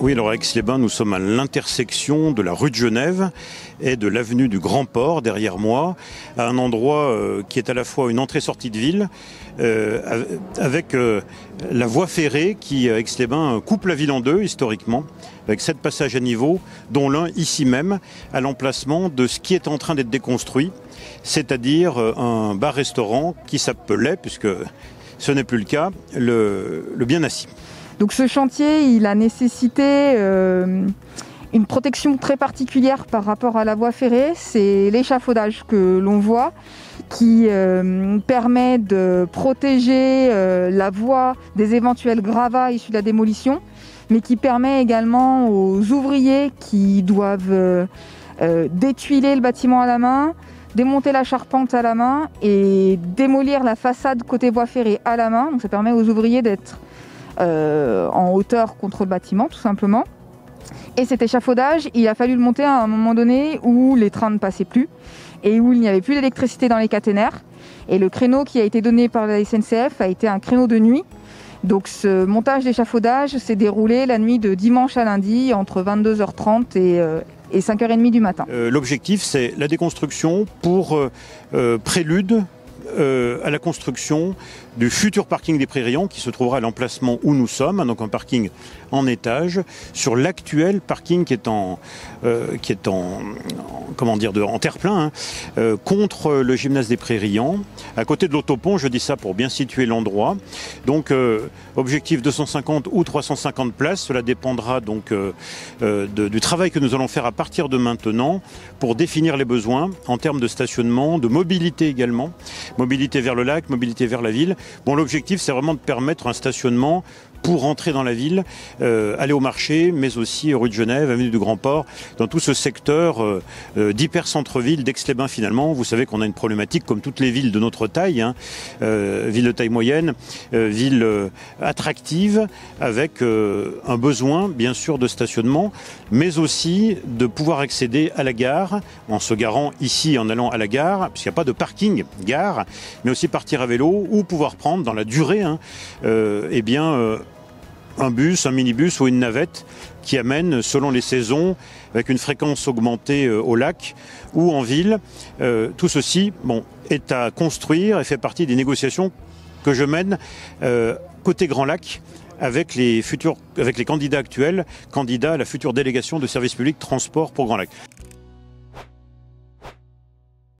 Oui, alors à Aix-les-Bains, nous sommes à l'intersection de la rue de Genève et de l'avenue du Grand Port, derrière moi, à un endroit qui est à la fois une entrée-sortie de ville, avec la voie ferrée qui, à Aix-les-Bains, coupe la ville en deux, historiquement, avec 7 passages à niveau, dont l'un ici même, à l'emplacement de ce qui est en train d'être déconstruit, c'est-à-dire un bar-restaurant qui s'appelait, puisque ce n'est plus le cas, le Bien Assis. Donc ce chantier, il a nécessité une protection très particulière par rapport à la voie ferrée. C'est l'échafaudage que l'on voit qui permet de protéger la voie des éventuels gravats issus de la démolition, mais qui permet également aux ouvriers qui doivent détuiler le bâtiment à la main, démonter la charpente à la main et démolir la façade côté voie ferrée à la main. Donc ça permet aux ouvriers d'être en hauteur contre le bâtiment, tout simplement. Et cet échafaudage, il a fallu le monter à un moment donné où les trains ne passaient plus et où il n'y avait plus d'électricité dans les caténaires. Et le créneau qui a été donné par la SNCF a été un créneau de nuit. Donc ce montage d'échafaudage s'est déroulé la nuit de dimanche à lundi entre 22h30 et 5h30 du matin. L'objectif, c'est la déconstruction pour prélude à la construction du futur parking des Prairions qui se trouvera à l'emplacement où nous sommes, donc un parking en étage, sur l'actuel parking qui est en terre-plein, contre le gymnase des Prairions, à côté de l'autopont, je dis ça pour bien situer l'endroit. Donc objectif 250 ou 350 places, cela dépendra donc du travail que nous allons faire à partir de maintenant pour définir les besoins en termes de stationnement, de mobilité également, mobilité vers le lac, mobilité vers la ville. Bon, l'objectif, c'est vraiment de permettre un stationnement pour rentrer dans la ville, aller au marché, mais aussi rue de Genève, avenue du Grand Port, dans tout ce secteur d'hyper-centre-ville d'Aix-les-Bains finalement. Vous savez qu'on a une problématique comme toutes les villes de notre taille, ville de taille moyenne, ville attractive, avec un besoin bien sûr de stationnement, mais aussi de pouvoir accéder à la gare, en se garant ici, en allant à la gare, puisqu'il n'y a pas de parking gare, mais aussi partir à vélo ou pouvoir prendre dans la durée un bus, un minibus ou une navette qui amène, selon les saisons, avec une fréquence augmentée au lac ou en ville. Tout ceci est à construire et fait partie des négociations que je mène côté Grand Lac avec les candidats actuels, candidats à la future délégation de service public transport pour Grand Lac.